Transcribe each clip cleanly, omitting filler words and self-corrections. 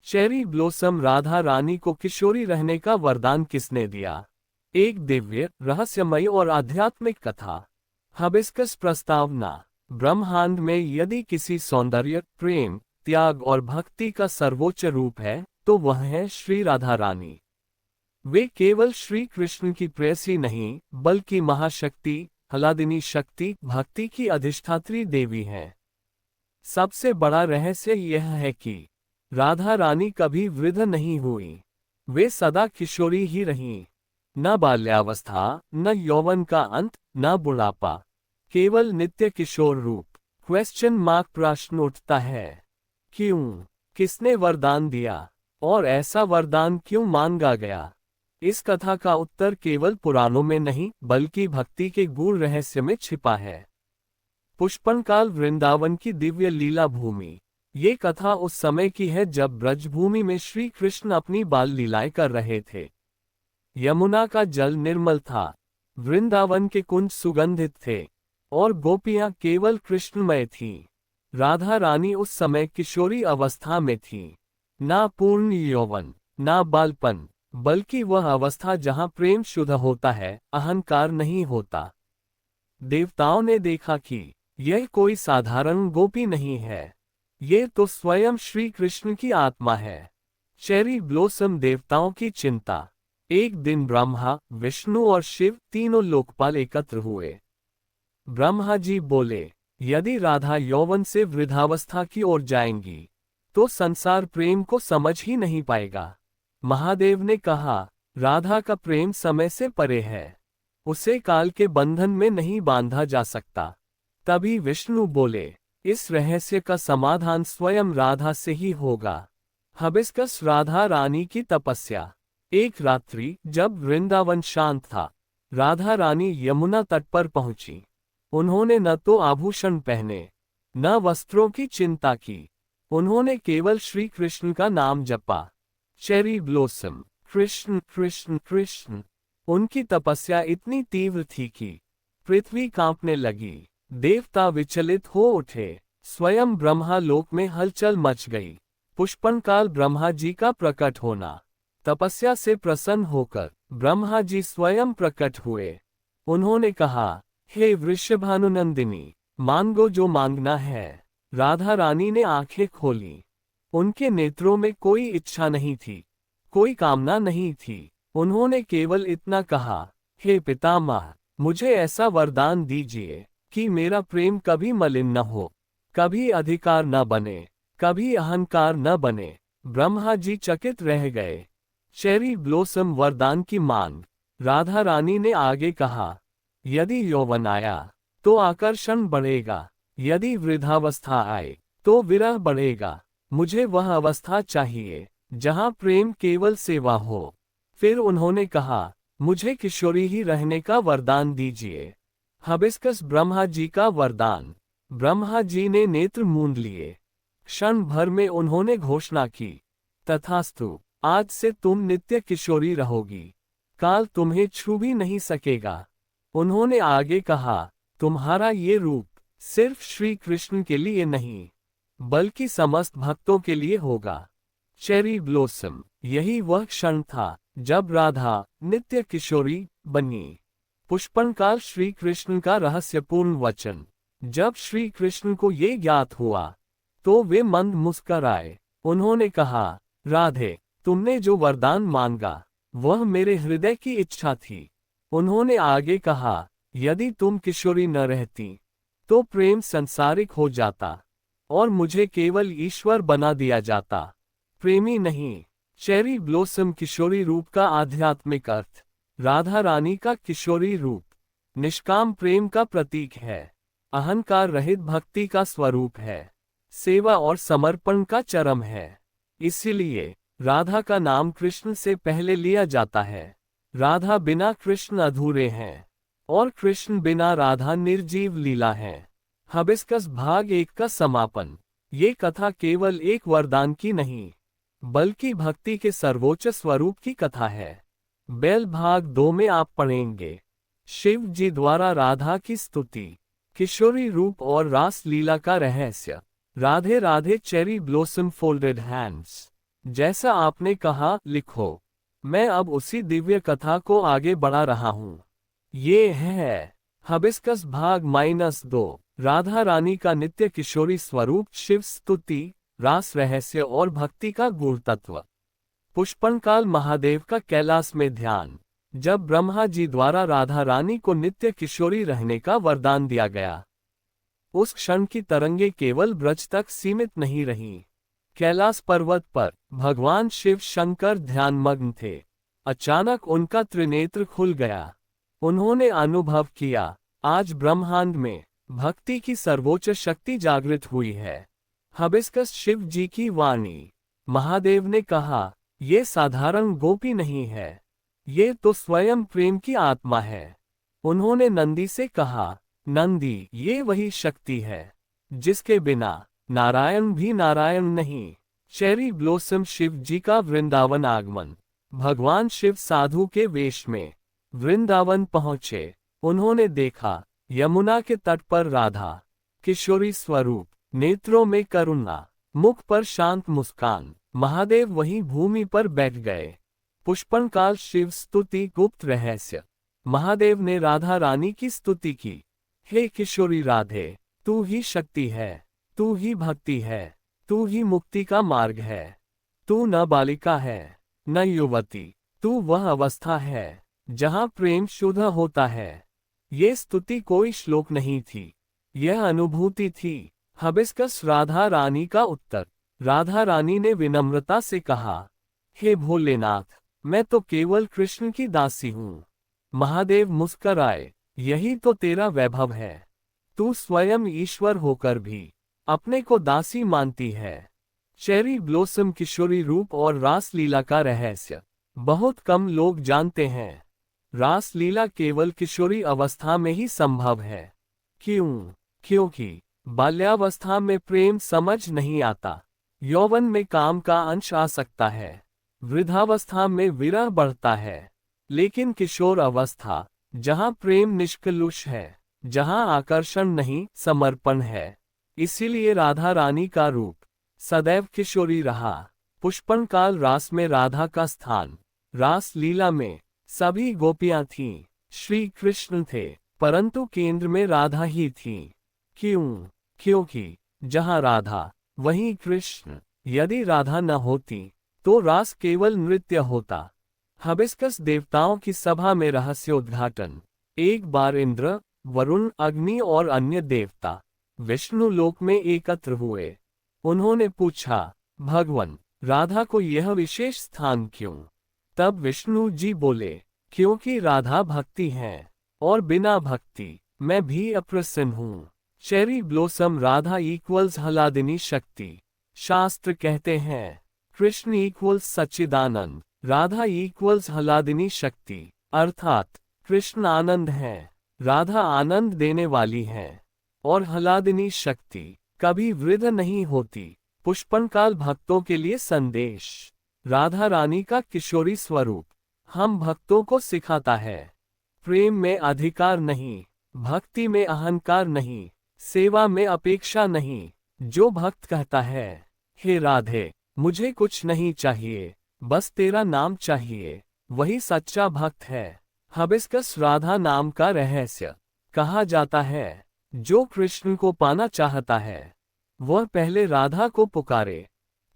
Cherry blossom Radha Rani को किशोरी रहने का वरदान किसने दिया? एक दिव्य, रहस्यमयी और आध्यात्मिक कथा। हिबिस्कस प्रस्तावना। ब्रह्मांड में यदि किसी सौंदर्य, प्रेम, त्याग और भक्ति का सर्वोच्च रूप है, तो वह है श्री राधा रानी। वे केवल श्री कृष्ण की प्रेयसी नहीं, बल्कि महाशक्ति, आह्लादिनी शक्ति, भक्ति की अधिष्ठात्री देवी हैं। सबसे बड़ा रहस्य यह है कि राधा रानी कभी वृद्ध नहीं हुई। वे सदा किशोरी ही रहीं। न बाल्यावस्था, न यौवन का अंत, न बुढ़ापा, केवल नित्य किशोर रूप। प्रश्न उठता है, क्यों? किसने वरदान दिया? और ऐसा वरदान क्यों मांगा गया? इस कथा का उत्तर केवल पुराणों में नहीं, बल्कि भक्ति के गूढ़ रहस्य में छिपा है। पुष्पनकाल वृंदावन की दिव्य लीला भूमि। ये कथा उस समय की है जब ब्रजभूमि में श्री कृष्ण अपनी बाल लीलाएं कर रहे थे। यमुना का जल निर्मल था, वृंदावन के कुंज सुगंधित थे, और गोपियां केवल कृष्णमय थीं। राधा रानी उस समय किशोरी अवस्था में थी। ना पूर्ण यौवन, ना बालपन, बल्कि वह अवस्था जहां प्रेम शुद्ध होता है, अहंकार नहीं होता। देवताओं ने देखा कि यह कोई साधारण गोपी नहीं है, ये तो स्वयं श्री कृष्ण की आत्मा है। चेरी ब्लॉसम देवताओं की चिंता। एक दिन ब्रह्मा, विष्णु और शिव तीनों लोकपाल एकत्र हुए। ब्रह्मा जी बोले, यदि राधा यौवन से वृद्धावस्था की ओर जाएंगी, तो संसार प्रेम को समझ ही नहीं पाएगा। महादेव ने कहा, राधा का प्रेम समय से परे है, उसे काल के बंधन में नहीं बांधा जा सकता। तभी विष्णु बोले, इस रहस्य का समाधान स्वयं राधा से ही होगा। हिबिस्कस राधा रानी की तपस्या। एक रात्रि जब वृंदावन शांत था, राधा रानी यमुना तट पर पहुंची। उन्होंने न तो आभूषण पहने, न वस्त्रों की चिंता की। उन्होंने केवल श्री कृष्ण का नाम जपा। Cherry blossom, Krishna Krishna Krishna. उनकी तपस्या इतनी तीव्र थी कि पृथ्वी कांपने लगी। देवता विचलित हो उठे। स्वयं ब्रह्मा लोक में हलचल मच गई। पुष्पनकाल ब्रह्मा जी का प्रकट होना। तपस्या से प्रसन्न होकर ब्रह्मा जी स्वयं प्रकट हुए। उन्होंने कहा, हे वृषभानुनंदिनी, मांगो जो मांगना है। राधा रानी ने आंखें खोली। उनके नेत्रों में कोई इच्छा नहीं थी, कोई कामना नहीं थी। उन्होंने केवल इतना कहा, हे पितामह, मुझे ऐसा वरदान दीजिए कि मेरा प्रेम कभी मलिन न हो, कभी अधिकार न बने, कभी अहंकार न बने। ब्रह्मा जी चकित रह गए। चेरी ब्लॉसम वरदान की मांग। राधा रानी ने आगे कहा, यदि यौवन आया तो आकर्षण बढ़ेगा, यदि वृद्धावस्था आए तो विरह बढ़ेगा। मुझे वह अवस्था चाहिए जहां प्रेम केवल सेवा हो। फिर उन्होंने कहा, मुझे किशोरी ही रहने का वरदान दीजिए। हिबिस्कस ब्रह्मा जी का वरदान। ब्रह्मा जी ने नेत्र मूंद लिए। क्षण भर में उन्होंने घोषणा की, तथास्तु, आज से तुम नित्य किशोरी रहोगी, काल तुम्हें छू भी नहीं सकेगा। उन्होंने आगे कहा, तुम्हारा ये रूप सिर्फ श्री कृष्ण के लिए नहीं, बल्कि समस्त भक्तों के लिए होगा। Cherry blossom. यही वह क्षण था जब राधा नित्य किशोरी बनी। पुष्पनकाल श्री कृष्ण का रहस्यपूर्ण वचन। जब श्री कृष्ण को ये ज्ञात हुआ, तो वे मंद मुस्कराए। उन्होंने कहा, राधे, तुमने जो वरदान मांगा, वह मेरे हृदय की इच्छा थी। उन्होंने आगे कहा, यदि तुम किशोरी न रहती, तो प्रेम संसारिक हो जाता, और मुझे केवल ईश्वर बना दिया जाता, प्रेमी नहीं। चेरी ब्लॉसम किशोरी रूप का आध्यात्मिक अर्थ। राधा रानी का किशोरी रूप निष्काम प्रेम का प्रतीक है, अहंकार रहित भक्ति का स्वरूप है, सेवा और समर्पण का चरम है। इसीलिए राधा का नाम कृष्ण से पहले लिया जाता है। राधा बिना कृष्ण अधूरे हैं, और कृष्ण बिना राधा निर्जीव लीला है। हिबिस्कस भाग 1 का समापन। ये कथा केवल एक वरदान की नहीं, बल्कि भक्ति के सर्वोच्च स्वरूप की कथा है। बैल भाग 2 में आप पढ़ेंगे, शिव जी द्वारा राधा की स्तुति, किशोरी रूप और रास लीला का रहस्य। Radhe Radhe. Cherry blossom folded hands. जैसा आपने कहा, लिखो। मैं अब उसी दिव्य कथा को आगे बढ़ा रहा हूँ। ये है हबिस्कस भाग -2। राधा रानी का नित्य किशोरी स्वरूप, शिव स्तुति, रास रहस्य और भक्ति का गूढ़ तत्व। पुष्पनकाल महादेव का कैलाश में ध्यान। जब ब्रह्मा जी द्वारा राधा रानी को नित्य किशोरी रहने का वरदान दिया गया, उस क्षण की तरंगे केवल ब्रज तक सीमित नहीं रहीं। कैलाश पर्वत पर भगवान शिव शंकर ध्यानमग्न थे। अचानक उनका त्रिनेत्र खुल गया। उन्होंने अनुभव किया, आज ब्रह्मांड में भक्ति की सर्वोच्च शक्ति जागृत हुई है। हबिस्कस शिव जी की वाणी। महादेव ने कहा, ये साधारण गोपी नहीं है, ये तो स्वयं प्रेम की आत्मा है। उन्होंने नंदी से कहा, नंदी, ये वही शक्ति है जिसके बिना नारायण भी नारायण नहीं। चेरी ब्लॉसम शिव जी का वृंदावन आगमन। भगवान शिव साधु के वेश में वृंदावन पहुंचे। उन्होंने देखा, यमुना के तट पर राधा, किशोरी स्वरूप, नेत्रों में करुणा, मुख पर शांत मुस्कान। महादेव वहीं भूमि पर बैठ गए। पुष्पनकाल शिव स्तुति, गुप्त रहस्य। महादेव ने राधा रानी की स्तुति की। हे किशोरी राधे, तू ही शक्ति है, तू ही भक्ति है, तू ही मुक्ति का मार्ग है। तू न बालिका है, न युवती, तू वह अवस्था है जहाँ प्रेम शुद्ध होता है। ये स्तुति कोई श्लोक नहीं थी, यह अनुभूति थी। हबिस्कस राधा रानी का उत्तर। राधा रानी ने विनम्रता से कहा, हे भोलेनाथ, मैं तो केवल कृष्ण की दासी हूँ। महादेव मुस्कराए, यही तो तेरा वैभव है। तू स्वयं ईश्वर होकर भी अपने को दासी मानती है। चेरी ब्लॉसम किशोरी रूप और रास लीला का रहस्य बहुत कम लोग जानते हैं। रास लीला केवल किशोरी अवस्था में ही संभव है। क्यों? क्योंकि बाल्यावस्था में प्रेम समझ नहीं आता, यौवन में काम का अंश आ सकता है, वृद्धावस्था में विरह बढ़ता है, लेकिन किशोर अवस्था, जहाँ प्रेम निष्कलुष है, जहाँ आकर्षण नहीं, समर्पण है। इसीलिए राधा रानी का रूप सदैव किशोरी रहा। पुष्पनकाल रास में राधा का स्थान। रास लीला में सभी गोपियां थीं, श्री कृष्ण थे, परंतु केंद्र में राधा ही थी। क्यों? क्योंकि जहाँ राधा वहीं कृष्ण। यदि राधा न होती तो रास केवल नृत्य होता। हबिस्कस देवताओं की सभा में रहस्योद्घाटन। एक बार इंद्र, वरुण, अग्नि और अन्य देवता विष्णु लोक में एकत्र हुए। उन्होंने पूछा, भगवान, राधा को यह विशेष स्थान क्यों? तब विष्णु जी बोले, क्योंकि राधा भक्ति है और बिना भक्ति मैं भी अप्रसन्न हूँ। चेरी ब्लॉसम राधा इक्वल्स हलादिनी शक्ति। शास्त्र कहते हैं, कृष्ण इक्वल्स सच्चिदानंद, राधा इक्वल्स हलादिनी शक्ति, अर्थात कृष्ण आनंद है, राधा आनंद देने वाली है, और हलादिनी शक्ति कभी वृद्ध नहीं होती। पुष्पनकाल भक्तों के लिए संदेश। राधा रानी का किशोरी स्वरूप हम भक्तों को सिखाता है, प्रेम में अधिकार नहीं, भक्ति में अहंकार नहीं, सेवा में अपेक्षा नहीं। जो भक्त कहता है, हे राधे, मुझे कुछ नहीं चाहिए, बस तेरा नाम चाहिए, वही सच्चा भक्त है। हबिस्कस राधा नाम का रहस्य। कहा जाता है, जो कृष्ण को पाना चाहता है वह पहले राधा को पुकारे।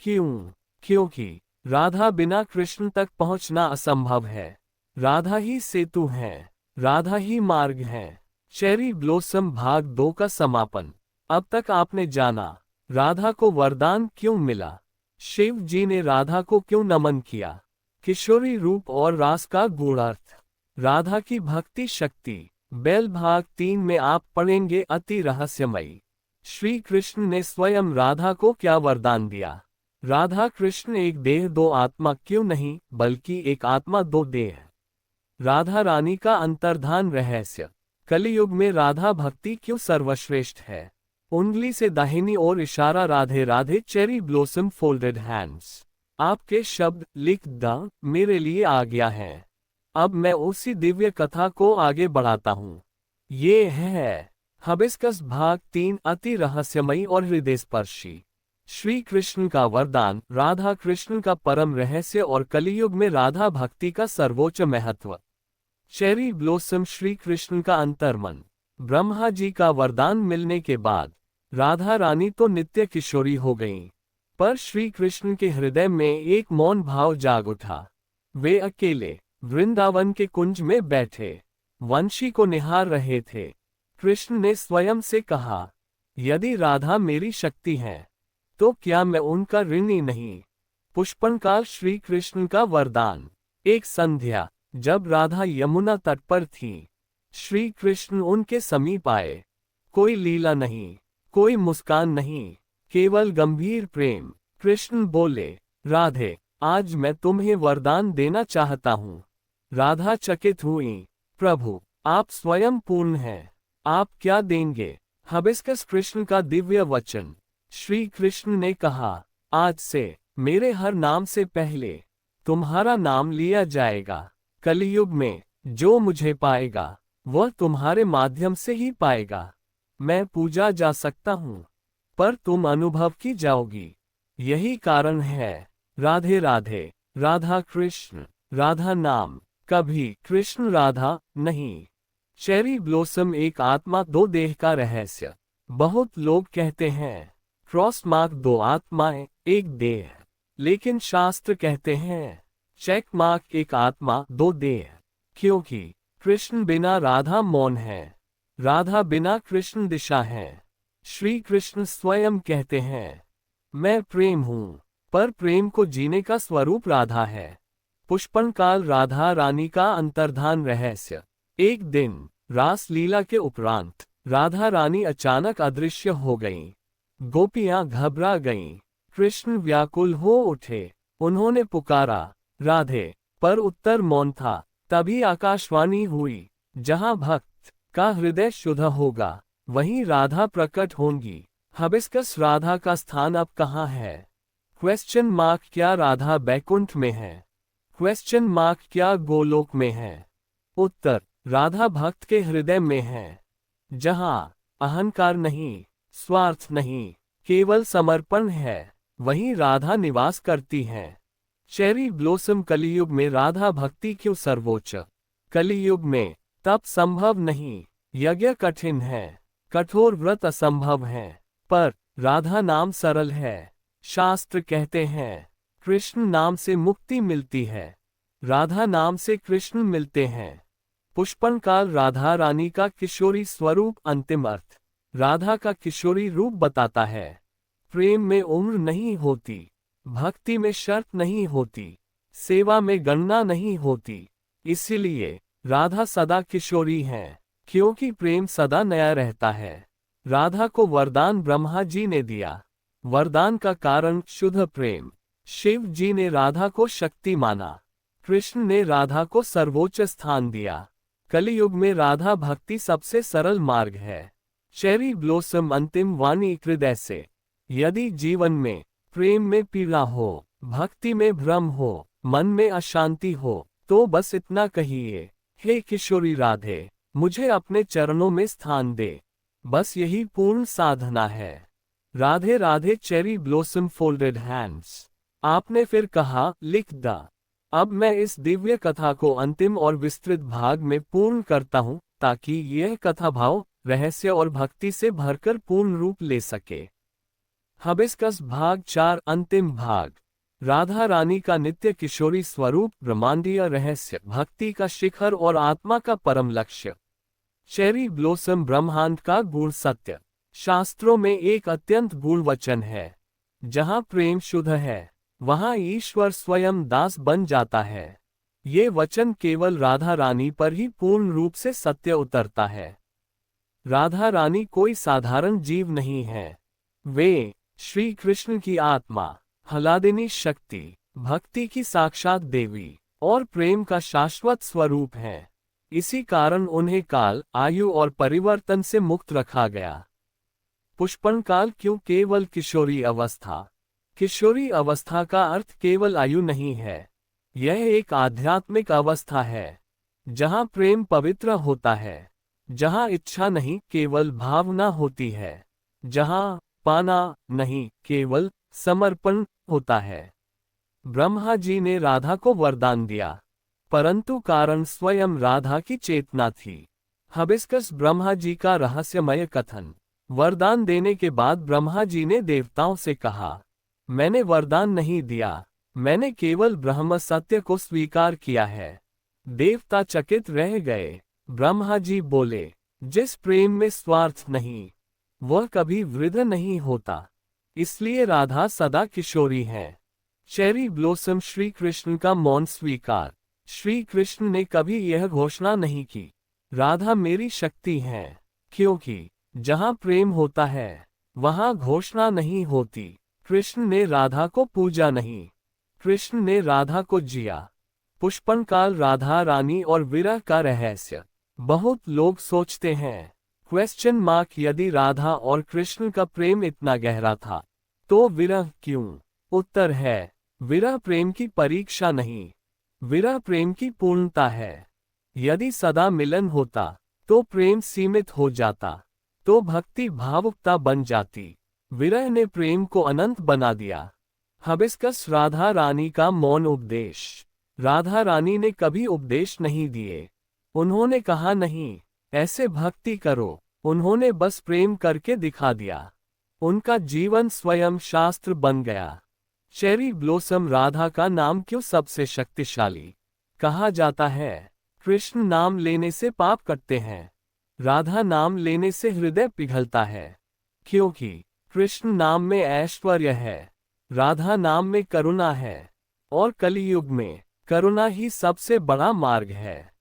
क्यों? क्योंकि राधा बिना कृष्ण तक पहुंचना असंभव है। राधा ही सेतु है, राधा ही मार्ग है। चेरी ब्लॉसम भाग 2 का समापन। अब तक आपने जाना, राधा को वरदान क्यों मिला, शिव जी ने राधा को क्यों नमन किया, किशोरी रूप और रास का गूढ़ार्थ, राधा की भक्ति शक्ति। बैल भाग 3 में आप पढ़ेंगे अति रहस्यमयी, श्री कृष्ण ने स्वयं राधा को क्या वरदान दिया। राधा कृष्ण एक देह दो आत्मा क्यों नहीं, बल्कि एक आत्मा दो देह। राधा रानी का अंतर्धान रहस्य। कलियुग में राधा भक्ति क्यों सर्वश्रेष्ठ है। उंगली से दाहिनी ओर इशारा, Radhe Radhe. Cherry blossom folded hands. आपके शब्द लिख द मेरे लिए आ गया है। अब मैं उसी दिव्य कथा को आगे बढ़ाता हूँ। ये है हबिस्कस भाग 3, अति रहस्यमयी और हृदयस्पर्शी। श्री कृष्ण का वरदान, राधा कृष्ण का परम रहस्य और कलियुग में राधा भक्ति का सर्वोच्च महत्व। चेरी ब्लॉसम श्री कृष्ण का अंतर्मन। ब्रह्मा जी का वरदान मिलने के बाद राधा रानी तो नित्य किशोरी हो गईं, पर श्री कृष्ण के हृदय में एक मौन भाव जाग उठा। वे अकेले वृंदावन के कुंज में बैठे वंशी को निहार रहे थे। कृष्ण ने स्वयं से कहा, यदि राधा मेरी शक्ति है तो क्या मैं उनका ऋणी नहीं। पुष्पनकाल श्री कृष्ण का वरदान। एक संध्या जब राधा यमुना तट पर थी, श्री कृष्ण उनके समीप आए। कोई लीला नहीं, कोई मुस्कान नहीं, केवल गंभीर प्रेम। कृष्ण बोले, राधे, आज मैं तुम्हें वरदान देना चाहता हूँ। राधा चकित हुई, प्रभु, आप स्वयं पूर्ण हैं, आप क्या देंगे। हिबिस्कस कृष्ण का दिव्य वचन। श्री कृष्ण ने कहा, आज से मेरे हर नाम से पहले तुम्हारा नाम लिया जाएगा। कलियुग में जो मुझे पाएगा वह तुम्हारे माध्यम से ही पाएगा। मैं पूजा जा सकता हूँ, पर तुम अनुभव की जाओगी। यही कारण है राधे राधे, राधा कृष्ण, राधा नाम, कभी कृष्ण राधा नहीं। चेरी ब्लॉसम एक आत्मा दो देह का रहस्य। बहुत लोग कहते हैं क्रॉस मार्क दो आत्माएं एक देह, लेकिन शास्त्र कहते हैं चेक मार्क एक आत्मा दो देह। क्योंकि कृष्ण बिना राधा मौन है, राधा बिना कृष्ण दिशा है। श्री कृष्ण स्वयं कहते हैं, मैं प्रेम हूँ, पर प्रेम को जीने का स्वरूप राधा है। पुष्पनकाल राधा रानी का अंतर्धान रहस्य। एक दिन रास लीला के उपरांत राधा रानी अचानक अदृश्य हो गईं। गोपियां घबरा गईं। कृष्ण व्याकुल हो उठे। उन्होंने पुकारा, राधे, पर उत्तर मौन था। तभी आकाशवाणी हुई, जहां भक्त का हृदय शुद्ध होगा वहीं राधा प्रकट होंगी। हिबिस्कस राधा का स्थान अब कहाँ है? Question mark. क्या राधा बैकुंठ में है? Question mark. क्या गोलोक में है? उत्तर, राधा भक्त के हृदय में है, जहां अहंकार नहीं, स्वार्थ नहीं, केवल समर्पण है, वहीं राधा निवास करती हैं। Cherry blossom. कलियुग में राधा भक्ति क्यों सर्वोच्च? कलियुग में तप संभव नहीं, यज्ञ कठिन है, कठोर व्रत असंभव है, पर राधा नाम सरल है। शास्त्र कहते हैं कृष्ण नाम से मुक्ति मिलती है, राधा नाम से कृष्ण मिलते हैं। पुष्पनकाल राधा रानी का किशोरी स्वरूप अंतिम अर्थ। राधा का किशोरी रूप बताता है, प्रेम में उम्र नहीं होती, भक्ति में शर्त नहीं होती, सेवा में गणना नहीं होती। इसीलिए राधा सदा किशोरी हैं, क्योंकि प्रेम सदा नया रहता है। राधा को वरदान ब्रह्मा जी ने दिया। वरदान का कारण शुद्ध प्रेम। शिव जी ने राधा को शक्ति माना, कृष्ण ने राधा को सर्वोच्च स्थान दिया। कलियुग में राधा भक्ति सबसे सरल मार्ग है। Cherry blossom. अंतिम वाणी हृदय से। यदि जीवन में प्रेम में पीड़ा हो, भक्ति में भ्रम हो, मन में अशांति हो, तो बस इतना कहिए, हे किशोरी राधे, मुझे अपने चरणों में स्थान दे। बस यही पूर्ण साधना है। Radhe Radhe. Cherry blossom folded hands. आपने फिर कहा, लिख द। अब मैं इस दिव्य कथा को अंतिम और विस्तृत भाग में पूर्ण करता हूँ, ताकि यह कथा भाव, रहस्य और भक्ति से भरकर पूर्ण रूप ले सके। हिबिस्कस भाग 4। अंतिम भाग। राधा रानी का नित्य किशोरी स्वरूप, ब्रह्मांडीय रहस्य, भक्ति का शिखर और आत्मा का परम लक्ष्य। Cherry blossom. ब्रह्मांड का गूढ़ सत्य। शास्त्रों में एक अत्यंत गूढ़ वचन है, जहाँ प्रेम शुद्ध है वहाँ ईश्वर स्वयं दास बन जाता है। ये वचन केवल राधा रानी पर ही पूर्ण रूप से सत्य उतरता है। राधा रानी कोई साधारण जीव नहीं है, वे श्री कृष्ण की आत्मा, ह्लादिनी शक्ति, भक्ति की साक्षात देवी और प्रेम का शाश्वत स्वरूप है। इसी कारण उन्हें काल, आयु और परिवर्तन से मुक्त रखा गया। पुष्पनकाल क्यों केवल किशोरी अवस्था? किशोरी अवस्था का अर्थ केवल आयु नहीं है, यह एक आध्यात्मिक अवस्था है, जहाँ प्रेम पवित्र होता है, जहाँ इच्छा नहीं केवल भावना होती है, जहाँ पाना नहीं केवल समर्पण होता है। ब्रह्मा जी ने राधा को वरदान दिया, परंतु कारण स्वयं राधा की चेतना थी। हबिस्कस ब्रह्मा जी का रहस्यमय कथन। वरदान देने के बाद ब्रह्मा जी ने देवताओं से कहा, मैंने वरदान नहीं दिया, मैंने केवल ब्रह्म सत्य को स्वीकार किया है। देवता चकित रह गए। ब्रह्मा जी बोले, जिस प्रेम में स्वार्थ नहीं, वह कभी वृद्ध नहीं होता। इसलिए राधा सदा किशोरी है। चेरी ब्लॉसम श्री कृष्ण का मौन स्वीकार। श्री कृष्ण ने कभी यह घोषणा नहीं की, राधा मेरी शक्ति है, क्योंकि जहां प्रेम होता है वहां घोषणा नहीं होती। कृष्ण ने राधा को पूजा नहीं, कृष्ण ने राधा को जिया। पुष्पनकाल राधा रानी और विरह का रहस्य। बहुत लोग सोचते हैं क्वेश्चन मार्क, यदि राधा और कृष्ण का प्रेम इतना गहरा था तो विरह क्यों? उत्तर है, विरह प्रेम की परीक्षा नहीं, विरह प्रेम की पूर्णता है। यदि सदा मिलन होता तो प्रेम सीमित हो जाता, तो भक्ति भावुकता बन जाती। विरह ने प्रेम को अनंत बना दिया। हबिस्कस राधा रानी का मौन उपदेश। राधा रानी ने कभी उपदेश नहीं दिए, उन्होंने कहा नहीं ऐसे भक्ति करो, उन्होंने बस प्रेम करके दिखा दिया। उनका जीवन स्वयं शास्त्र बन गया। चेरी ब्लॉसम राधा का नाम क्यों सबसे शक्तिशाली कहा जाता है? कृष्ण नाम लेने से पाप कटते हैं, राधा नाम लेने से हृदय पिघलता है। क्योंकि कृष्ण नाम में ऐश्वर्य है, राधा नाम में करुणा है, और कलियुग में करुणा ही सबसे बड़ा मार्ग है।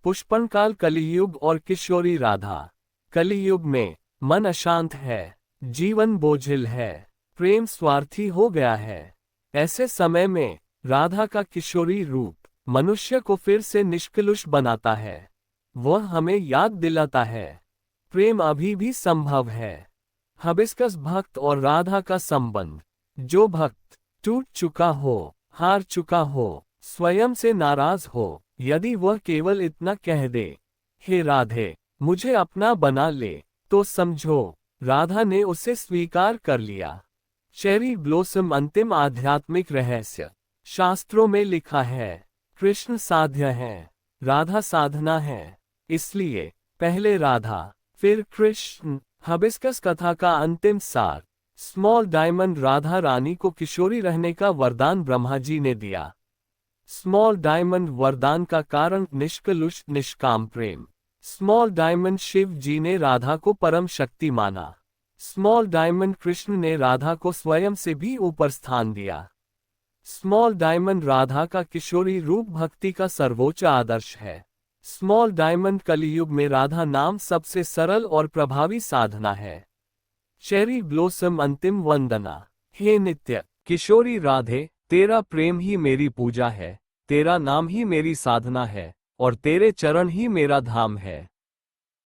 पुष्पनकाल कलियुग और किशोरी राधा। कलियुग में मन अशांत है, जीवन बोझिल है, प्रेम स्वार्थी हो गया है। ऐसे समय में राधा का किशोरी रूप मनुष्य को फिर से निष्कलुष बनाता है। वह हमें याद दिलाता है प्रेम अभी भी संभव है। हबिस्कस भक्त और राधा का संबंध। जो भक्त टूट चुका हो, हार चुका हो, स्वयं से नाराज हो, यदि वह केवल इतना कह दे, हे राधे मुझे अपना बना ले, तो समझो राधा ने उसे स्वीकार कर लिया। चेरी ब्लॉसम अंतिम आध्यात्मिक रहस्य। शास्त्रों में लिखा है कृष्ण साध्य है, राधा साधना है, इसलिए पहले राधा फिर कृष्ण। हबिस्कस कथा का अंतिम सार। स्मॉल डायमंड राधा रानी को किशोरी रहने का वरदान ब्रह्मा जी ने दिया। स्मॉल डायमंड वरदान का कारण निष्कलुष निष्काम प्रेम। स्मॉल डायमंड शिव जी ने राधा को परम शक्ति माना। स्मॉल डायमंड कृष्ण ने राधा को स्वयं से भी ऊपर स्थान दिया। स्मॉल डायमंड राधा का किशोरी रूप भक्ति का सर्वोच्च आदर्श है। स्मॉल डायमंड कलियुग में राधा नाम सबसे सरल और प्रभावी साधना है। चेरी ब्लॉसम अंतिम वंदना। हे नित्य किशोरी राधे, तेरा प्रेम ही मेरी पूजा है, तेरा नाम ही मेरी साधना है, और तेरे चरण ही मेरा धाम है।